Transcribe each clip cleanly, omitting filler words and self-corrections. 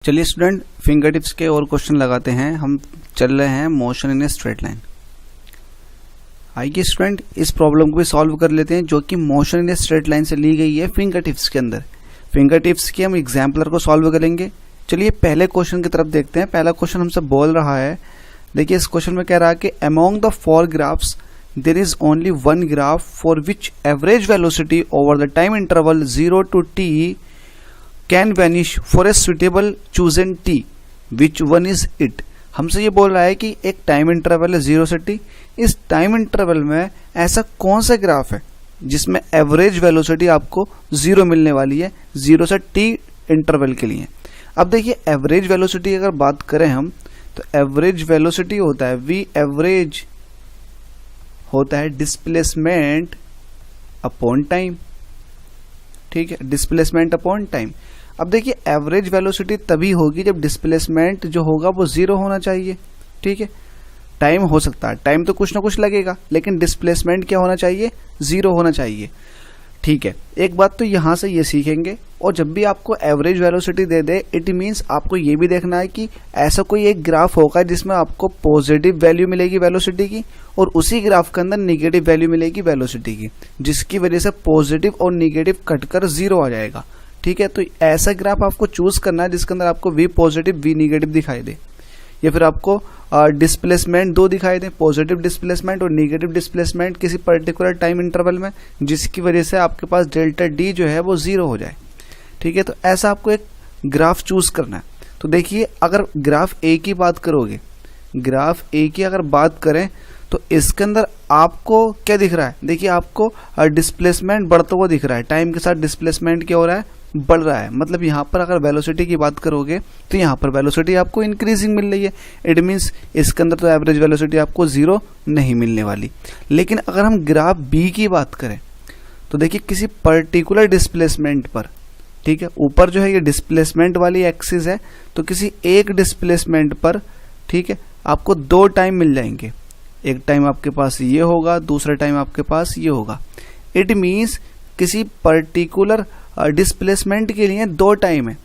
चलिए student, finger tips के और क्वेश्चन लगाते हैं। हम चल रहे हैं motion in a straight line. आइए स्टूडेंट, इस प्रॉब्लम को भी सॉल्व कर लेते हैं जो कि motion in a straight line से ली गई है फिंगर टिप्स के अंदर। फिंगर टिप्स के हम एग्जाम्पलर को सॉल्व करेंगे। चलिए पहले क्वेश्चन की तरफ देखते हैं। पहला क्वेश्चन हमसे बोल रहा है, देखिए इस क्वेश्चन में कह रहा है कि among the four graphs there is only one graph for which average velocity over the time interval 0 to t can vanish for a suitable chosen t, which one is it. हमसे ये बोल रहा है कि एक टाइम इंटरवल है 0 से t। इस टाइम इंटरवल में ऐसा कौन सा ग्राफ है जिसमें एवरेज वेलोसिटी आपको 0 मिलने वाली है 0 से t इंटरवल के लिए। अब देखिए एवरेज वेलोसिटी अगर बात करें हम, तो एवरेज वेलोसिटी होता है v एवरेज होता है डिस्प्लेसमेंट अपॉन टाइम। ठीक है, डिस्प्लेसमेंट अपॉन टाइम। अब देखिए एवरेज वेलोसिटी तभी होगी जब डिस्प्लेसमेंट जो होगा वो 0 होना चाहिए। ठीक है, टाइम हो सकता है, टाइम तो कुछ ना कुछ लगेगा, लेकिन डिस्प्लेसमेंट क्या होना चाहिए, 0 होना चाहिए। ठीक है, एक बात तो यहां से ये सीखेंगे। और जब भी आपको average velocity they they, it means आपको ये भी देखना है कि ऐसा कोई एक ग्राफ होगा जिसमें आपको पॉजिटिव वैल्यू मिलेगी वेलोसिटी की, और उसी ग्राफ के अंदर निगेटिव वैल्यू मिलेगी वेलोसिटी की, जिसकी वजह से पॉजिटिव और निगेटिव कटकर 0 आ जाएगा। ठीक है, तो ऐसा ग्राफ आपको चूज करना है जिसके अंदर आपको v पॉजिटिव v निगेटिव दिखाई दे, या फिर आपको डिस्प्लेसमेंट 2 दिखाई दे, पॉजिटिव डिस्प्लेसमेंट और निगेटिव डिस्प्लेसमेंट किसी पर्टिकुलर टाइम इंटरवल में, जिसकी वजह से आपके पास डेल्टा d जो है वो 0 हो जाए। ठीक है, तो ऐसा आपको एक ग्राफ चूज करना है। तो देखिए अगर ग्राफ ए की बात करोगे, ग्राफ ए की अगर बात करें तो इसके अंदर आपको क्या दिख रहा है, देखिए आपको डिस्प्लेसमेंट बढ़ता हुआ दिख रहा है। टाइम के साथ डिस्प्लेसमेंट क्या हो रहा है, बढ़ रहा है। मतलब यहाँ पर अगर वेलोसिटी की बात करोगे तो यहाँ पर वेलोसिटी आपको इंक्रीजिंग मिल रही है। इट मीन्स इसके अंदर तो एवरेज वेलोसिटी आपको 0 नहीं मिलने वाली। लेकिन अगर हम ग्राफ बी की बात करें तो देखिए किसी पर्टिकुलर डिस्प्लेसमेंट पर, ठीक है, ऊपर जो है ये डिस्प्लेसमेंट वाली एक्सिस है, तो किसी एक डिस्प्लेसमेंट पर, ठीक है, आपको 2 टाइम मिल जाएंगे। एक टाइम आपके पास ये होगा, दूसरा टाइम आपके पास ये होगा। इट मीन्स किसी पर्टिकुलर डिस्प्लेसमेंट के लिए 2 टाइम है।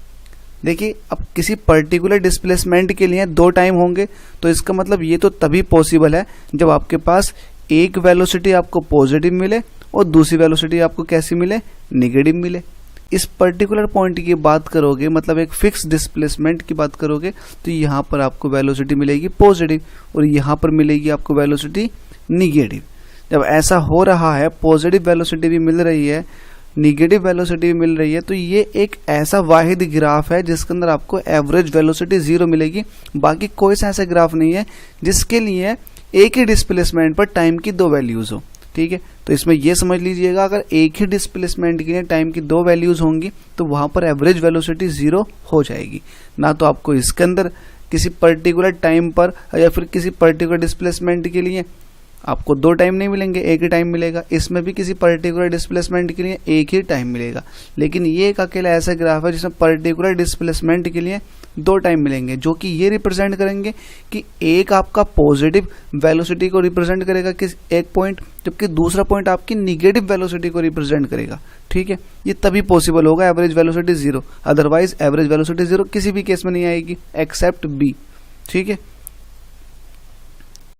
देखिए अब किसी पर्टिकुलर डिस्प्लेसमेंट के लिए 2 टाइम होंगे, तो इसका मतलब ये तो तभी पॉसिबल है जब आपके पास एक वेलोसिटी आपको पॉजिटिव मिले और दूसरी वेलोसिटी आपको कैसी मिले, निगेटिव मिले। इस पर्टिकुलर पॉइंट की बात करोगे, मतलब एक फिक्स डिस्प्लेसमेंट की बात करोगे, तो यहाँ पर आपको वेलोसिटी मिलेगी पॉजिटिव और यहाँ पर मिलेगी आपको वेलोसिटी निगेटिव। जब ऐसा हो रहा है, पॉजिटिव वेलोसिटी भी मिल रही है, निगेटिव वेलोसिटी भी मिल रही है, तो ये एक ऐसा वाहिद ग्राफ है जिसके अंदर आपको एवरेज वेलोसिटी 0 मिलेगी। बाकी कोई सा ऐसा ग्राफ नहीं है जिसके लिए एक ही डिस्प्लेसमेंट पर टाइम की 2 वैल्यूज हो। ठीक है, तो इसमें यह समझ लीजिएगा अगर एक ही डिस्प्लेसमेंट के लिए टाइम की 2 वैल्यूज होंगी तो वहां पर एवरेज वेलोसिटी 0 हो जाएगी। ना तो आपको इसके अंदर किसी पर्टिकुलर टाइम पर या फिर किसी पर्टिकुलर डिस्प्लेसमेंट के लिए आपको 2 टाइम नहीं मिलेंगे, एक ही टाइम मिलेगा। इसमें भी किसी पर्टिकुलर डिस्प्लेसमेंट के लिए एक ही टाइम मिलेगा। लेकिन ये एक अकेला ऐसा ग्राफ है जिसमें पर्टिकुलर डिस्प्लेसमेंट के लिए 2 टाइम मिलेंगे, जो कि ये रिप्रेजेंट करेंगे कि एक आपका पॉजिटिव वेलोसिटी को रिप्रेजेंट करेगा किस एक पॉइंट, जबकि दूसरा पॉइंट आपकी निगेटिव वेलोसिटी को रिप्रेजेंट करेगा। ठीक है, ये तभी पॉसिबल होगा average velocity 0, otherwise average velocity 0 किसी भी केस में नहीं आएगी एक्सेप्ट बी। ठीक है।